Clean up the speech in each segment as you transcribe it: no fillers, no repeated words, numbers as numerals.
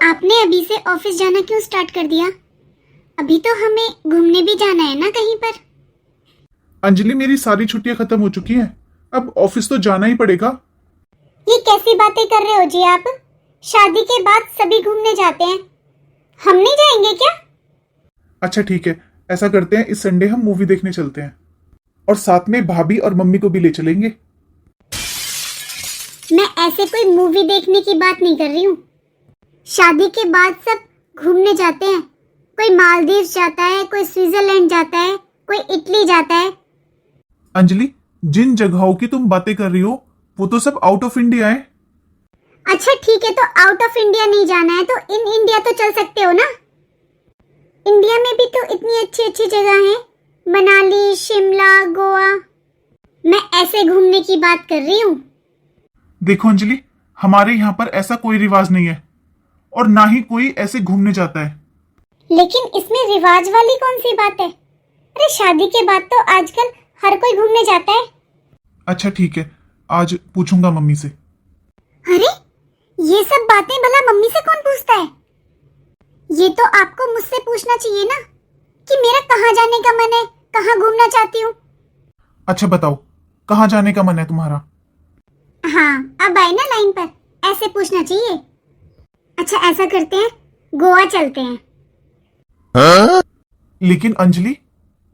आपने अभी से ऑफिस जाना क्यों स्टार्ट कर दिया? अभी तो हमें घूमने भी जाना है ना कहीं पर। अंजलि, मेरी सारी छुट्टियां खत्म हो चुकी हैं। अब ऑफिस तो जाना ही पड़ेगा। ये कैसी बातें कर रहे हो जी आप? शादी के बाद सभी घूमने जाते हैं, हम नहीं जाएंगे क्या? अच्छा ठीक है, ऐसा करते हैं, इस संडे हम मूवी देखने चलते हैं और साथ में भाभी और मम्मी को भी ले चलेंगे। मैं ऐसे कोई मूवी देखने की बात नहीं कर रही हूँ। शादी के बाद सब घूमने जाते हैं, कोई मालदीव जाता है, कोई स्विट्जरलैंड जाता है, कोई इटली जाता है। अंजलि, जिन जगहों की तुम बातें कर रही हो वो तो सब आउट ऑफ इंडिया है। अच्छा ठीक है, तो आउट ऑफ इंडिया नहीं जाना है तो इन इंडिया तो चल सकते हो ना। इंडिया में भी तो इतनी अच्छी अच्छी जगह हैं, मनाली, शिमला, गोवा। मैं ऐसे घूमने की बात कर रही हूँ। देखो अंजलि, हमारे यहाँ पर ऐसा कोई रिवाज नहीं है और ना ही कोई ऐसे घूमने जाता है। लेकिन इसमें रिवाज वाली कौन सी बात है? अरे शादी के बाद तो आजकल हर कोई घूमने जाता है। अच्छा ठीक है, आज पूछूंगा मम्मी से। अरे ये सब बातें भला मम्मी से कौन पूछता है? ये तो आपको मुझसे पूछना चाहिए ना कि मेरा कहाँ जाने का मन है, कहाँ घूमना चाहती हूँ। अच्छा बताओ, कहाँ जाने का मन है तुम्हारा? हाँ अब आए ना लाइन पर, ऐसे पूछना चाहिए। अच्छा ऐसा करते हैं, गोवा चलते हैं। लेकिन अंजलि,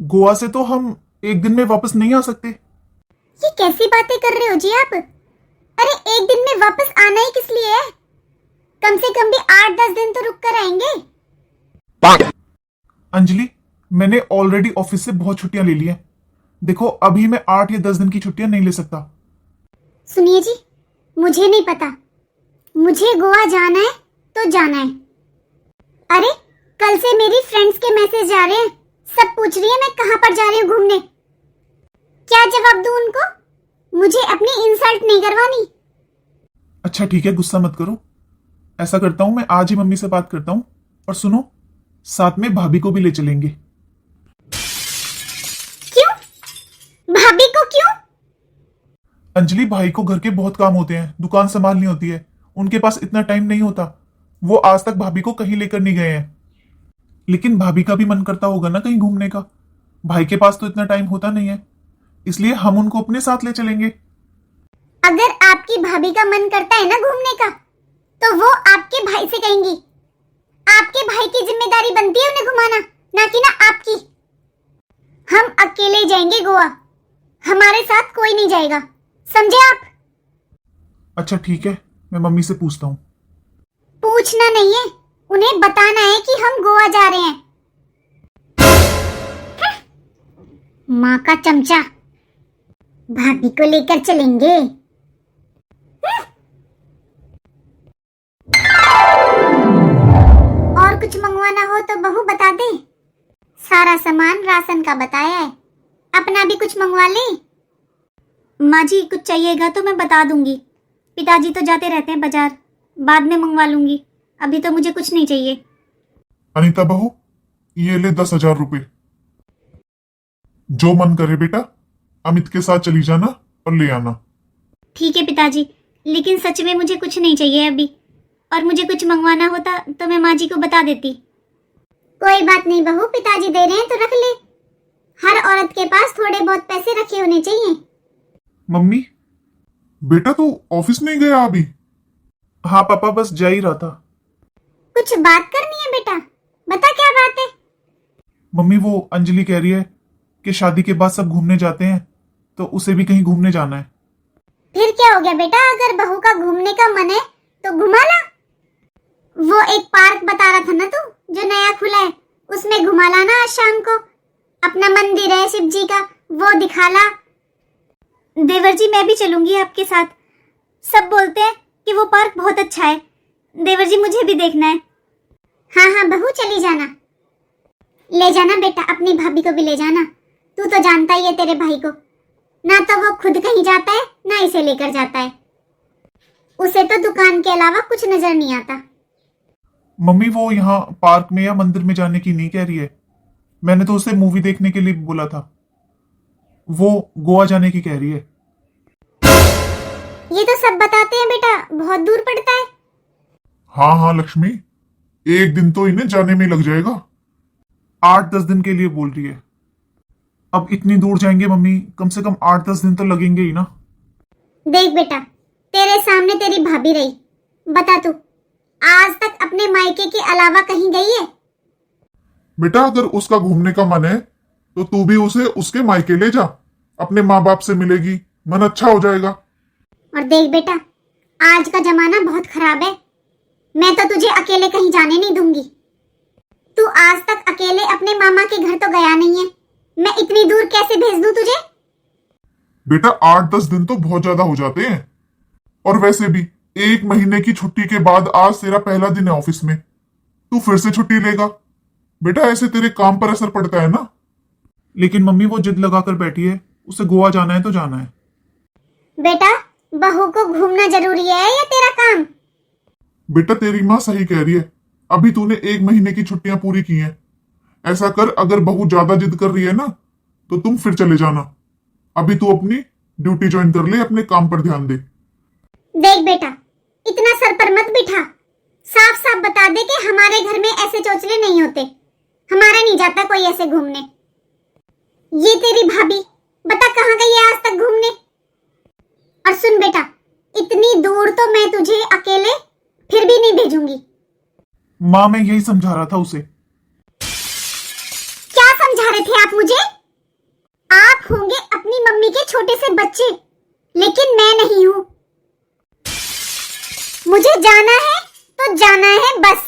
गोवा से तो हम एक दिन में वापस नहीं आ सकते। ये कैसी बातें कर रहे हो जी आप? अरे एक दिन में वापस आना ही किस लिए है? कम से कम भी 8-10 दिन तो रुक कर आएंगे। अंजलि, मैंने ऑलरेडी ऑफिस से बहुत छुट्टियां ले ली हैं। देखो, अभी मैं 8 या 10 दिन की छुट्टियां नहीं ले सकता। सुनिए जी, मुझे नहीं पता, मुझे गोवा जाना है तो जाना है। अरे कल से मेरी फ्रेंड्स के मैसेज आ रहे हैं, सब पूछ रही है मैं कहां पर जा रही हूँ घूमने। क्या जवाब दूं उनको? मुझे अपनी इंसल्ट नहीं करवानी। अच्छा ठीक है, गुस्सा मत करो। ऐसा करता हूं, मैं आज ही मम्मी से बात करता हूं। और सुनो, साथ में भाभी को भी ले चलेंगे। क्यों? भाभी को क्यों? अंजलि, भाई को घर के बहुत काम होते हैं, दुकान संभालनी होती है, उनके पास इतना टाइम नहीं होता। वो आज तक भाभी को कहीं लेकर नहीं गए हैं। लेकिन भाभी का भी मन करता होगा ना कहीं घूमने का। भाई के पास तो इतना टाइम होता नहीं है, इसलिए हम उनको अपने साथ ले चलेंगे। अगर आपकी भाभी का मन करता है ना घूमने का, तो वो आपके भाई से कहेंगी। आपके भाई की जिम्मेदारी बनती है उन्हें घुमाना, ना कि ना आपकी। हम अकेले जाएंगे गोवा, हमारे साथ कोई नहीं जाएगा, समझे आप? अच्छा ठीक है, मैं मम्मी से पूछता हूँ। पूछना नहीं है, उन्हें बताना है कि हम गोवा जा रहे हैं। माँ का चमचा, भाभी को लेकर चलेंगे। और कुछ मंगवाना हो तो बहू बता दे, सारा सामान राशन का बताया है, अपना भी कुछ मंगवा ले। माँ जी कुछ चाहिएगा तो मैं बता दूंगी, पिताजी तो जाते रहते हैं बाजार, बाद में मंगवा लूंगी, अभी तो मुझे कुछ नहीं चाहिए। अनीता बहू, ये ले 10,000 रुपए। जो मन करे बेटा, अमित के साथ चली जाना और ले आना। ठीक है पिताजी, लेकिन सच में मुझे कुछ नहीं चाहिए अभी, और मुझे कुछ मंगवाना होता तो मैं माँ जी को बता देती। कोई बात नहीं बहू, पिताजी दे रहे हैं तो रख ले। हर औरत के पास थोड़े बहुत पैसे रखे होने चाहिए। मम्मी। बेटा तू ऑफिस नहीं गया अभी? हाँ पापा, बस जा ही रहा था। कुछ बात करनी है बेटा, बता क्या बात है? मम्मी, वो अंजलि कह रही है कि शादी के बाद सब घूमने जाते हैं, तो उसे भी कहीं घूमने जाना है। फिर क्या हो गया बेटा, अगर बहू का घूमने का मन है तो घुमा ला। वो एक पार्क बता रहा था ना तू, जो नया खुला है, उसमें घुमा लाना आज शाम को। अपना मंदिर है शिव जी का, वो दिखा ला। देवर जी मैं भी चलूंगी आपके साथ, सब बोलते हैं कि वो पार्क बहुत अच्छा है। देवर जी मुझे भी देखना है। हाँ हाँ बहू चली जाना, ले जाना बेटा, अपनी भाभी को भी ले जाना। तू तो जानता ही है तेरे भाई को, ना तो वो खुद कहीं जाता है ना इसे लेकर जाता है, उसे तो दुकान के अलावा कुछ नजर नहीं आता। मम्मी, वो यहाँ पार्क में या मंदिर में जाने की नहीं कह रही है, मैंने तो उसे मूवी देखने के लिए बोला था। वो गोवा जाने की कह रही है। ये तो सब बताते हैं बेटा, बहुत दूर पड़ता है। हाँ हाँ लक्ष्मी, एक दिन तो इन्हें जाने में लग जाएगा। 8-10 दिन के लिए बोल रही है। अब इतनी दूर जाएंगे मम्मी, कम से कम 8-10 दिन तो लगेंगे ही ना। देख बेटा, तेरे सामने तेरी भाभी रही, बता तू आज तक अपने मायके के अलावा कहीं गई है? बेटा अगर उसका घूमने का मन है तो तू भी उसे उसके मायके ले जा, अपने माँ बाप से मिलेगी, मन अच्छा हो जाएगा। और देख बेटा, आज का जमाना बहुत खराब है, मैं तो तुझे अकेले कहीं जाने नहीं दूंगी। तू आज तक अकेले अपने मामा के घर तो गया नहीं है, मैं इतनी दूर कैसे भेज दूं तुझे? बेटा 8-10 दिन तो बहुत ज्यादा हो जाते हैं, और वैसे भी 1 महीने की छुट्टी के बाद आज तेरा पहला दिन है ऑफिस में, तू फिर से छुट्टी लेगा? बेटा ऐसे तेरे काम पर असर पड़ता है ना। लेकिन मम्मी वो जिद लगा कर बैठी है, उसे गोवा जाना है तो जाना है। बेटा बहू को घूमना जरूरी है या तेरा काम? बेटा तेरी माँ सही कह रही है, अभी तूने 1 महीने की छुट्टियां पूरी की हैं। ऐसा कर, अगर बहू ज्यादा जिद कर रही है ना तो तुम फिर चले जाना। अभी तू अपनी ड्यूटी ज्वाइन कर ले, अपने काम पर ध्यान दे। देख बेटा, इतना सर पर मत बिठा, साफ साफ बता दे कि हमारे घर में ऐसे चोचले नहीं होते, हमारा नहीं जाता कोई ऐसे घूमने। ये तेरी भाभी बता कहाँ गई है आज तक घूमने? और सुन बेटा, इतनी दूर तो मैं तुझे अकेले फिर भी नहीं भेजूंगी। माँ मैं यही समझा रहा था उसे। क्या समझा रहे थे आप मुझे? आप होंगे अपनी मम्मी के छोटे से बच्चे, लेकिन मैं नहीं हूं। मुझे जाना है तो जाना है बस।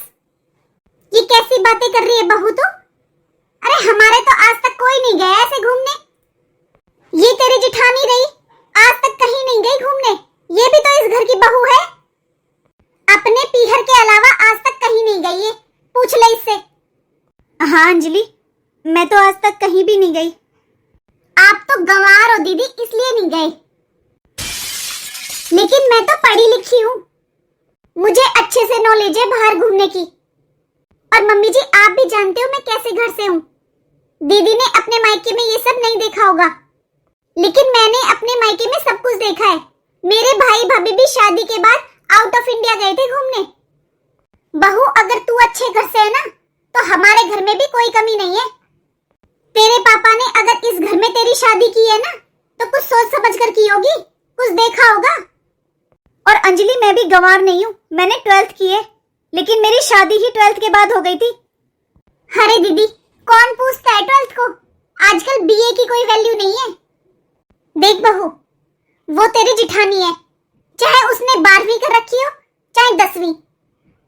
ये कैसी बातें कर रही है बहू तू? अरे हमारे तो आज तक कोई नहीं गया ऐसे घूमने। ये तेरी जिठानी रही, आज तक कहीं नहीं गई घूमने, ये भी तो इस घर की बहू है। अपने पीहर के अलावा आज तक कहीं नहीं गई है, पूछ ले इससे। हाँ अंजलि, मैं तो आज तक कहीं भी नहीं गई। आप तो गंवार हो दीदी, इसलिए नहीं गए, लेकिन मैं तो पढ़ी लिखी हूँ, मुझे अच्छे से नॉलेज है बाहर घूमने की। और मम्मी जी आप भी जानते हो मैं कैसे घर से हूँ। दीदी ने अपने मायके में ये सब नहीं देखा होगा, लेकिन मैंने अपने मायके में सब कुछ देखा है। मेरे भाई भाभी भी शादी के बाद आउट ऑफ इंडिया गए थे घूमने। बहू अगर तू अच्छे घर से है ना तो हमारे घर में भी कोई कमी नहीं है। तेरे पापा ने अगर इस घर में तेरी शादी की है ना तो कुछ सोच समझ कर की होगी, कुछ देखा होगा। और अंजलि मैं भी गंवार नहीं हूँ, मैंने 12th की है, लेकिन मेरी शादी ही 12th के बाद हो गई थी। अरे दीदी कौन पूछता है 12th को, आजकल बीए की कोई वैल्यू नहीं है। देख बहू, वो तेरी जिठानी है, चाहे उसने 12वीं कर रखी हो चाहे 10वीं,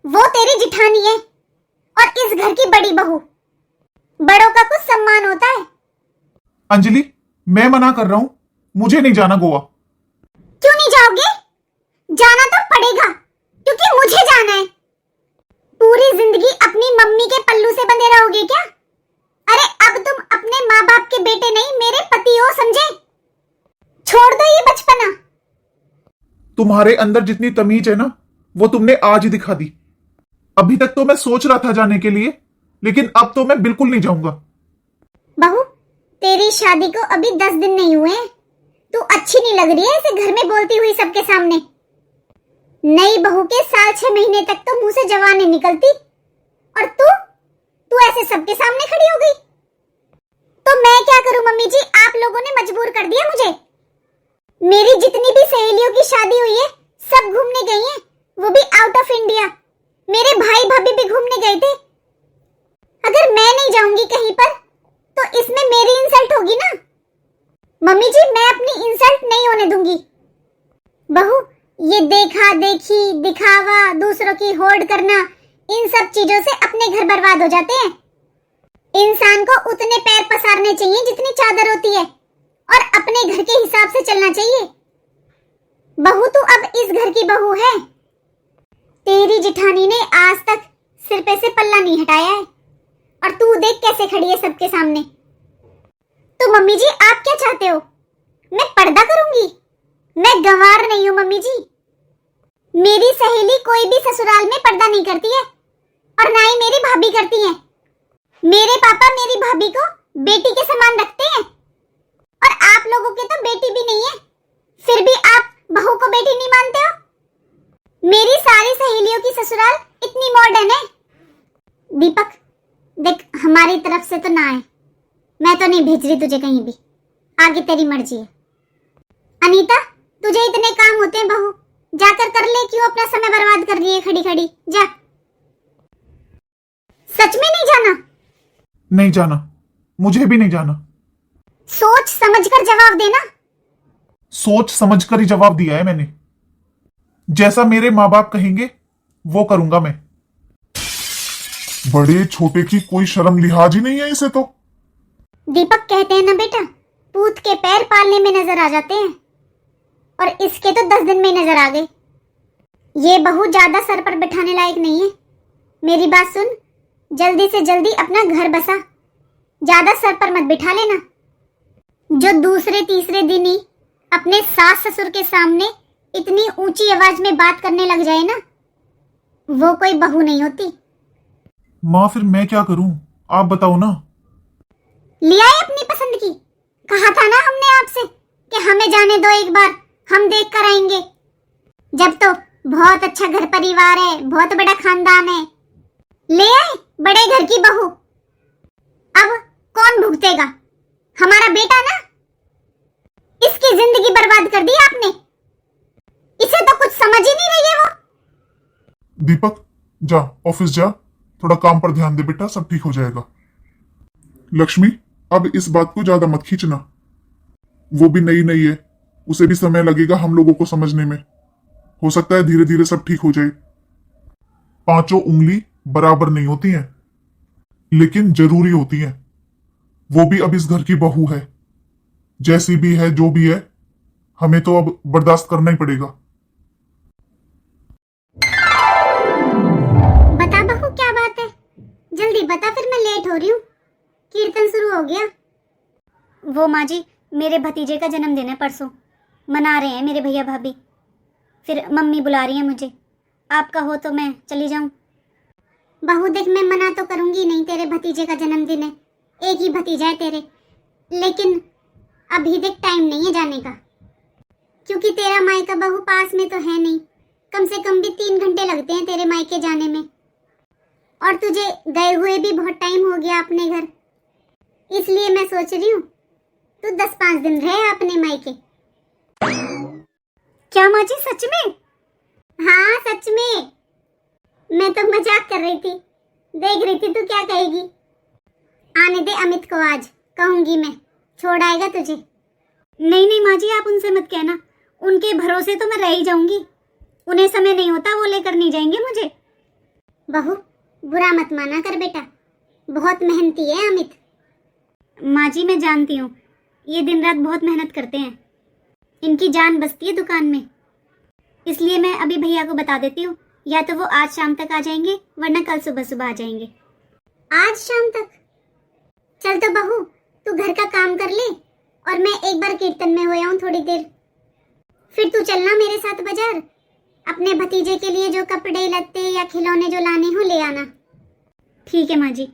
वो तेरी जिठानी है और इस घर की बड़ी बहू। बड़ों का कुछ सम्मान होता है। अंजलि मैं मना कर रहा हूँ, मुझे नहीं जाना गोवा। क्यों नहीं जाओगे? जाना तो पड़ेगा, क्योंकि मुझे जाना है। पूरी जिंदगी अपनी मम्मी के पल्लू से बंधे रहोगे क्या? अरे अब तुम अपने माँ बाप के बेटे नहीं मेरे पति हो, समझे? छोड़ दो ये बचपना। तुम्हारे अंदर जितनी तमीज है ना वो तुमने आज ही दिखा दी। अभी तक तो मैं सोच रहा था जाने के लिए, लेकिन अब तो मैं बिल्कुल नहीं जाऊंगा। बहू तेरी शादी को अभी 10 दिन नहीं हुए, तू अच्छी नहीं लग रही है ऐसे घर में बोलती हुई सबके सामने। नई बहू के साल 6 महीने तक तो मुंह से जबान नहीं निकलती, और तू ऐसे सबके सामने खड़ी हो गई। तो मैं क्या करूं मम्मी जी, आप लोगों ने मजबूर कर दिया मुझे। मेरी जितनी भी सहेलियों की शादी हुई है सब घूमने गई हैं, वो भी आउट ऑफ इंडिया। मेरे भाई भाभी भी घूमने गए थे। अगर मैं नहीं जाऊंगी कहीं पर तो इसमें मेरी इंसल्ट होगी ना। मम्मी जी मैं अपनी इंसल्ट नहीं होने दूंगी। बहू ये देखा देखी, दिखावा, दूसरों की होड़ करना, इन सब चीजों से अपने घर बर्बाद हो जाते हैं। इंसान को उतने पैर पसारने चाहिए जितनी चादर होती है, और अपने घर के हिसाब से चलना चाहिए। बहू तू अब इस घर की बहू है। तेरी जिठानी ने आज तक सिर पे से पल्ला नहीं हटाया है, और तू देख कैसे खड़ी है सबके सामने। तो मम्मी जी आप क्या चाहते हो? मैं पर्दा करूंगी? मैं गंवार नहीं हूं मम्मी जी। मेरी सहेली कोई भी ससुराल में पर्दा नहीं करती है, और ना ही मेरी भाभी करती है। मेरे पापा मेरी भाभी को बेटी के समान रखते हैं, और आप लोगों के तो बेटी भी नहीं है, फिर भी आप बहू को बेटी नहीं मानते हो। मेरी सारी सहेलियों की ससुराल इतनी मॉडर्न है, दीपक देख, हमारी तरफ से तो ना है, मैं तो नहीं भेज रही तुझे कहीं भी, आगे तेरी मर्जी है। अनीता, तुझे इतने काम होते हैं बहू, जाकर कर ले, क्यों अपना समय बर्बाद कर रही है खड़ी खड़ी, जा। सच में नहीं जाना? नहीं जाना, मुझे भी नहीं जाना। सोच समझकर जवाब देना। सोच समझकर ही जवाब दिया है मैंने। जैसा मेरे माँ बाप कहेंगे वो करूंगा मैं। बड़े छोटे की कोई शर्म लिहाज ही नहीं है इसे तो। दीपक, कहते हैं ना बेटा, पूत के पैर पालने में नजर आ जाते हैं, और इसके तो 10 दिन में ही नजर आ गए। ये बहू ज्यादा सर पर बिठाने लायक नहीं है। मेरी बात सुन, जल्दी से जल्दी अपना घर बसा, ज्यादा सर पर मत बिठा लेना। जो दूसरे तीसरे दिन ही अपने सास ससुर के सामने इतनी ऊंची आवाज में बात करने लग जाए ना, वो कोई बहू नहीं होती। माँ फिर मैं क्या करूं, आप बताओ ना। लिया है अपनी पसंद की, कहा था ना हमने आपसे कि हमें जाने दो एक बार, हम देख कर आएंगे। जब तो बहुत अच्छा घर परिवार है, बहुत बड़ा खानदान है, ले आए बड़े घर की बहू। अब कौन भुगतेगा? हमारा बेटा ना, इसकी जिंदगी बर्बाद कर दी आपने। इसे तो कुछ समझ ही नहीं रही है वो। दीपक, जा ऑफिस जा, थोड़ा काम पर ध्यान दे बेटा, सब ठीक हो जाएगा। लक्ष्मी, अब इस बात को ज्यादा मत खींचना, वो भी नई नई है, उसे भी समय लगेगा हम लोगों को समझने में। हो सकता है धीरे धीरे सब ठीक हो जाए। पांचों उंगली बराबर नहीं होती हैं, लेकिन जरूरी होती हैं। वो भी अब इस घर की बहू है, जैसी भी है जो भी है, हमें तो अब बर्दाश्त करना ही पड़ेगा। बता बहू, क्या बात है? जल्दी बता, फिर मैं लेट हो रही हूँ। कीर्तन शुरू हो गया। वो माँ जी, मेरे भतीजे का जन्मदिन है परसों, मना रहे हैं मेरे भैया भाभी, फिर मम्मी बुला रही है मुझे। आपका हो तो मैं चली जाऊं। बहू देख, मैं मना तो करूंगी नहीं, तेरे भतीजे का जन्मदिन है, एक ही भतीजा है तेरे, लेकिन अभी देख टाइम नहीं है जाने का, क्योंकि तेरा मायका बहू पास में तो है नहीं, कम से कम भी 3 घंटे लगते हैं तेरे मायके जाने में, और तुझे गए हुए भी बहुत टाइम हो गया अपने घर। इसलिए मैं सोच रही हूँ तू 10-5 दिन रहे अपने मायके। क्या माँ जी, सच में? हाँ सच में, मैं तो मजाक कर रही थी, देख रही थी तू क्या कहेगी। आने दे अमित को, आज कहूंगी मैं, छोड़ आएगा तुझे। नहीं नहीं माँ जी, आप उनसे मत कहना, उनके भरोसे तो मैं रह ही जाऊंगी, उन्हें समय नहीं होता, वो लेकर नहीं जाएंगे मुझे। बहू, बुरा मत माना कर बेटा, बहुत मेहनती है अमित। माँ जी मैं जानती हूँ, ये दिन रात बहुत मेहनत करते हैं, इनकी जान बसती है दुकान में, इसलिए मैं अभी भैया को बता देती हूँ, या तो वो आज शाम तक आ जाएंगे, वरना कल सुबह सुबह आ जाएंगे। आज शाम तक? चल तो बहू, तू घर का काम कर ले, और मैं एक बार कीर्तन में हो आऊं थोड़ी देर, फिर तू चलना मेरे साथ बाजार, अपने भतीजे के लिए जो कपड़े लत्ते या खिलौने जो लाने हो ले आना। ठीक है माँ जी।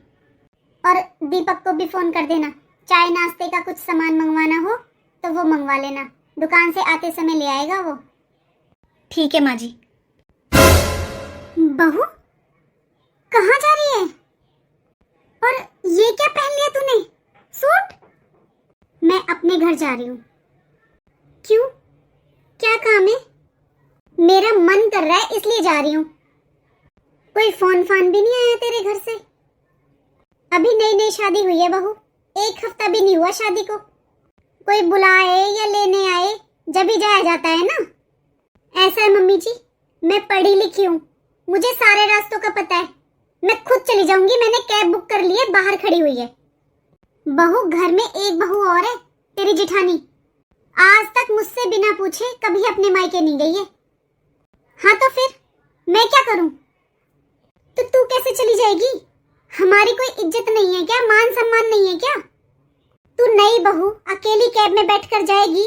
और दीपक को भी फोन कर देना, चाय नाश्ते का कुछ सामान मंगवाना हो तो वो मंगवा लेना, दुकान से आते समय ले आएगा वो। ठीक है माँ जी। बहू, कहाँ जा रही है? और ये क्या पहन लिया तूने, सूट? मैं अपने घर जा रही हूँ। क्यों, क्या काम है? मेरा मन कर रहा है इसलिए जा रही हूँ। कोई फोन फान भी नहीं आया तेरे घर से? अभी नई नई शादी हुई है बहू, 1 हफ्ता भी नहीं हुआ शादी को। कोई बुलाए या लेने आए जब ही जाया जाता है ना। ऐसा है मम्मी जी, मैं पढ़ी लिखी हूँ, मुझे सारे रास्तों का पता है, मैं खुद चली जाऊंगी, मैंने कैब बुक कर ली है, बाहर खड़ी हुई है। बहू, घर में एक बहू और है, तेरी जिठानी, आज तक मुझसे बिना पूछे कभी अपने मायके नहीं गई है। हाँ तो फिर मैं क्या करूं? तो तू कैसे चली जाएगी? हमारी कोई इज्जत नहीं है क्या, मान सम्मान नहीं है क्या? तू नई बहू अकेली कैब में बैठकर जाएगी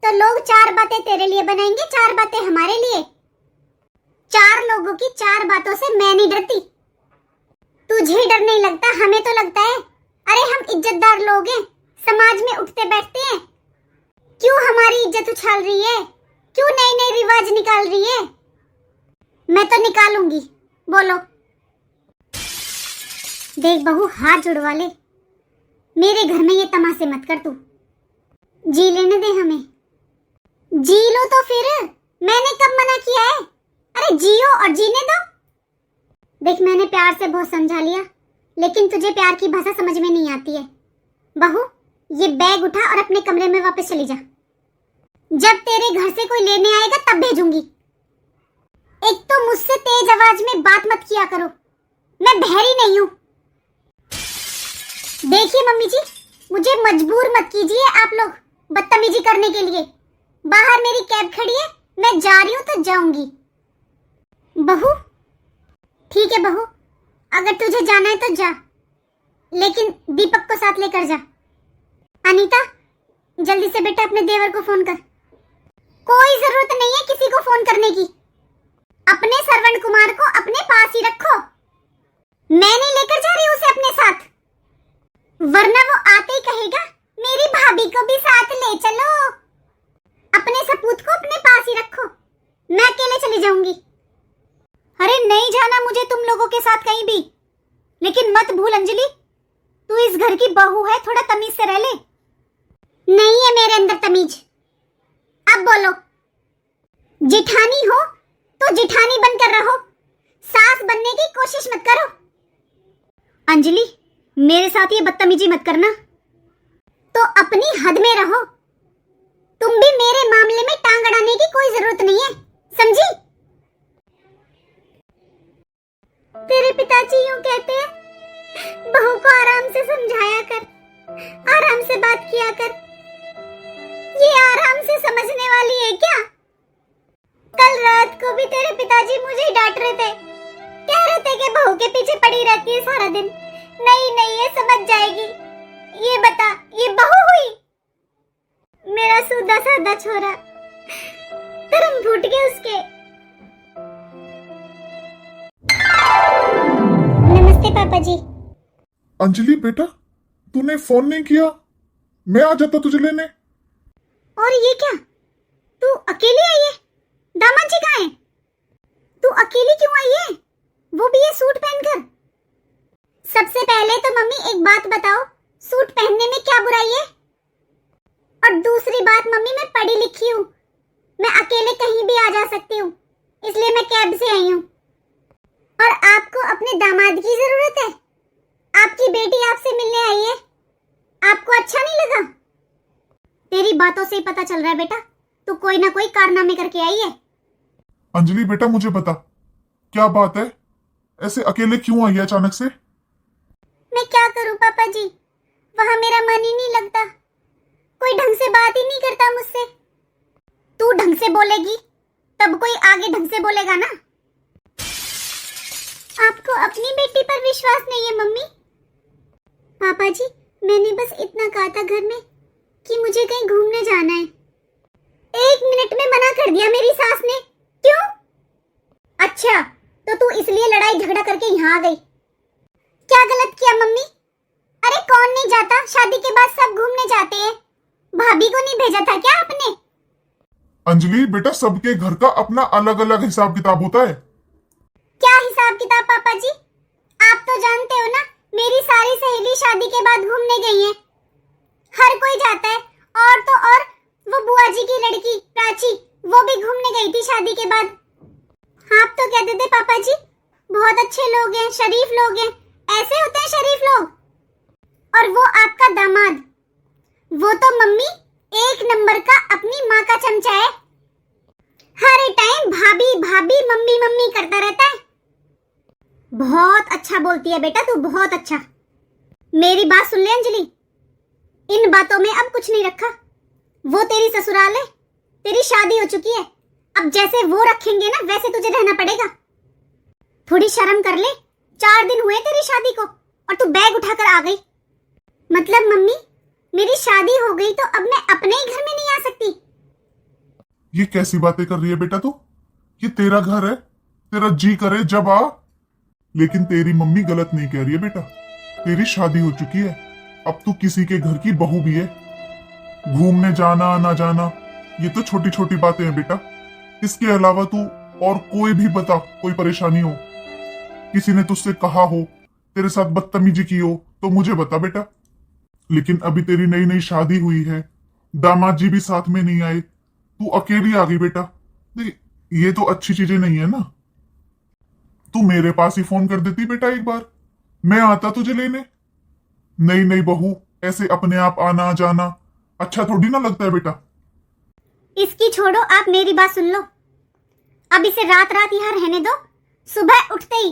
तो लोग 4 बातें तेरे लिए बनाएंगे, 4 बातें हमारे लिए। 4 लोगों की 4 बातों से मैं नहीं डरती। तुझे डर नहीं लगता, हमें तो लगता है। अरे हम इज्जतदार लोग हैं, समाज में उठते बैठते हैं, क्यों हमारी इज्जत उछाल रही है? क्यों नए नए रिवाज निकाल रही है? मैं तो निकालूंगी, बोलो। देख बहू, हाथ जुड़वा ले। मेरे घर में ये तमाशे मत कर तू। जी लेने दे हमें। जी लो तो फिर, मैंने कब मना किया है? अरे जियो और जीने दो। देख, मैंने प्यार से बहुत समझा लिया, लेकिन तुझे प्यार की भाषा समझ में नहीं आती है। बहू, ये बैग उठा और अपने कमरे में वापस चली जा। जब तेरे घर से कोई लेने आएगा तब भेजूंगी। एक तो मुझसे तेज आवाज में बात मत किया करो, मैं बहरी नहीं हूं। देखिए मम्मी जी, मुझे मजबूर मत कीजिए आप लोग बदतमीजी करने के लिए। बाहर मेरी कैब खड़ी है, मैं जा रही हूं तो जाऊंगी। बहू, ठीक है बहू, अगर तुझे जाना है तो जा, लेकिन दीपक को साथ लेकर जा। अनीता, जल्दी से बेटा अपने देवर को फोन कर। कोई जरूरत नहीं है किसी को फोन करने की। अपने श्रवण कुमार को अपने पास ही रखो। मैं नहीं लेकर जा रही उसे अपने साथ, वरना वो आते ही कहेगा मेरी भाभी को भी साथ ले चलो। अपने सपूत को अपने पास ही रखो, मैं अकेले चली जाऊंगी। अरे नहीं जाना मुझे तुम लोगों के साथ कहीं भी, लेकिन मत भूल अंजलि, तू इस घर की बहू है, थोड़ा तमीज से रह ले। नहीं है मेरे अंदर तमीज। अब बोलो, जेठानी हो तो जेठानी बनकर रहो, सास बनने की कोशिश मत करो। अंजलि, मेरे साथ ये बदतमीजी मत करना। तो अपनी हद में रहो। तुम भी मेरे मामले में टांग अड़ाने की कोई जरूरत नहीं है, समझी? तेरे पिताजी यूं कहते हैं, बहू को आराम से समझाया कर, आराम से बात किया कर। ये आराम से समझने वाली है क्या? कल रात को भी तेरे पिताजी मुझे डांट रहे थे, कह रहे थे कि बहू के पीछे पड़ी रहती है सारा दिन। नहीं नहीं, ये समझ जाएगी। ये बता, ये बहू हुई? मेरा सीधा साधा छोरा, धर्म फूट गए उसके। नमस्ते पापा जी। अंजलि बेटा, तूने फोन नहीं किया, मैं आ जाता तुझे लेने। और ये क्या, तू अकेली आई है? दामाद जी कहाँ हैं? तू अकेली क्यों आई है, वो भी ये सूट पहनकर? सबसे पहले तो मम्मी एक बात बताओ, सूट पहनने में क्या बुराई है? और दूसरी बात मम्मी, मैं पढ़ी लिखी हूँ, मैं अकेले कहीं भी आ जा सकती हूँ, इसलिए मैं कैब से आई हूँ। और आपको अपने दामाद की जरूरत है? आपकी बेटी आपसे मिलने आई है, आपको अच्छा नहीं लगा? तेरी बातों से ही पता चल रहा है बेटा, तू कोई ना कोई कारनामे करके आई है। अंजलि बेटा, मुझे बता, क्या बात है? ऐसे अकेले क्यों आई है अचानक से? मैं क्या करूं पापा जी, वहां मेरा मन ही नहीं लगता, कोई ढंग से बात ही नहीं करता मुझसे। तू ढंग से बोलेगी तब कोई आगे ढंग से बोलेगा ना। आपको अपनी बेटी पर विश्वास नहीं है मम्मी? पापा जी, मैंने बस इतना कहा था घर में कि मुझे कहीं घूमने जाना है। 1 मिनट में मना कर दिया मेरी सास ने। क्यों? अच्छा, तो तू इसलिए लड़ाई झगड़ा करके यहाँ आ गई? क्या गलत किया मम्मी? अरे कौन नहीं जाता, शादी के बाद सब घूमने जाते हैं। भाभी को नहीं भेजा था क्या आपने? अंजलि बेटा, सबके घर का अपना अलग अलग हिसाब किताब होता है। क्या हिसाब किताब पापा जी? आप तो जानते हो ना, मेरी सारी सहेली शादी के बाद घूमने गई हैं। हर कोई जाता है, और तो और वो बुआ जी की लड़की प्राची, वो भी घूमने गई थी शादी के बाद। आप तो कहते थे पापा जी, बहुत अच्छे लोग हैं, शरीफ लोग हैं, ऐसे होते हैं शरीफ लोग। और वो आपका दामाद, वो तो मम्मी 1 नंबर का अपनी माँ का चमचा है। हर टाइम भाभी भाभी मम्मी मम्मी करता रहता है। बहुत अच्छा बोलती है बेटा तू, बहुत अच्छा। मेरी बात सुन ले अंजलि, इन बातों में अब कुछ नहीं रखा। वो तेरी ससुराल है, तेरी शादी हो चुकी है, अब जैसे वो रखेंगे ना वैसे तुझे रहना पड़ेगा। थोड़ी शर्म कर ले, 4 दिन हुए तेरी शादी को और तू बैग उठाकर आ गई। मतलब मम्मी, मेरी शादी हो गई तो अब मैं अपने ही घर में नहीं आ सकती? ये कैसी बातें कर रही है बेटा तू? ये तेरा घर है, तेरा जी करे जब आ। लेकिन तेरी मम्मी गलत नहीं कह रही है बेटा, तेरी शादी हो चुकी है, अब तू किसी के घर की बहू भी है। घूमने जाना ना जाना ये तो छोटी छोटी बातें हैं बेटा। इसके अलावा तू और कोई भी बता, कोई परेशानी हो, किसी ने तुझसे कहा हो तेरे साथ बदतमीजी की हो तो मुझे बता बेटा। लेकिन अभी तेरी नई नई शादी हुई है, दामाद जी भी साथ में नहीं आए, तू अकेली आ गई बेटा। देख, ये तो अच्छी चीजें नहीं है ना। तू मेरे पास ही फोन कर देती बेटा एक बार, मैं आता तुझे लेने। नई नई बहू ऐसे अपने आप आना जाना अच्छा थोड़ी ना लगता है बेटा। इसकी छोड़ो, आप मेरी बात सुन लो। अब इसे रात रात यहाँ रहने दो, सुबह उठते ही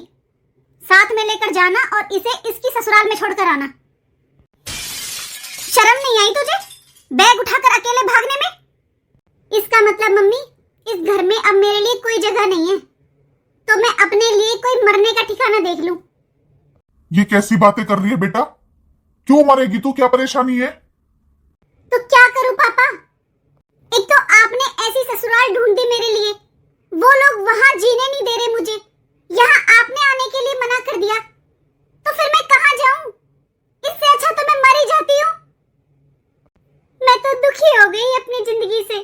साथ में लेकर जाना और इसे इसकी ससुराल में छोड़कर आना। शर्म नहीं आई तुझे बैग उठाकर अकेले भागने में? इसका मतलब मम्मी, इस घर में अब मेरे लिए कोई जगह नहीं है, तो मैं अपने लिए कोई मरने का ठिकाना देख लूं। ये कैसी बातें कर रही है बेटा? क्यों मरेगी तू? क्या परेशानी है? तो क्या करूं पापा? एक तो आपने ऐसी ससुराल ढूंढ दी मेरे लिए, वो लोग वहां जीने नहीं दे रहे मुझे, यहाँ आपने आने के लिए मना कर दिया, तो फिर मैं कहां जाऊं? इससे अच्छा तो मैं मर ही जाती हूँ। मैं तो दुखी हो गई अपनी जिंदगी से।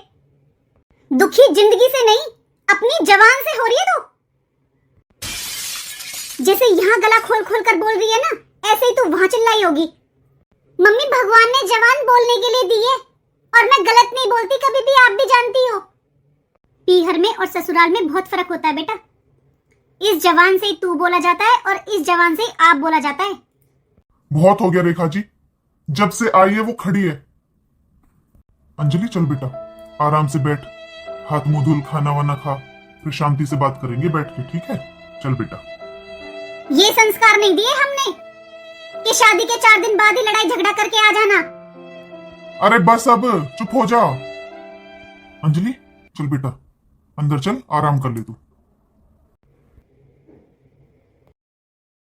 दुखी जिंदगी से नहीं, अपनी जवान से हो रही है। तो जैसे यहाँ गला खोल खोल कर बोल रही है ना, ऐसे ही तू वहां चिल्लाई होगी। मम्मी, भगवान ने जवान बोलने के लिए दी है और मैं गलत नहीं बोलती कभी भी, आप भी जानती हो। पीहर में और ससुराल में बहुत फर्क होता है बेटा। इस जवान से तू बोला जाता है और इस जवान से आप बोला जाता है। बहुत हो गया रेखा जी, जब से आई है वो खड़ी है। अंजलि चल बेटा, आराम से बैठ, हाथ मुंह धुल, खाना वाना खा, फिर शांति से बात करेंगे बैठ के, ठीक है? चल बेटा। ये संस्कार नहीं दिए हमने कि शादी के 4 दिन बाद ही लड़ाई झगड़ा करके आ जाना। अरे बस अब चुप हो जा। अंजलि चल बेटा, अंदर चल, आराम कर ले तू।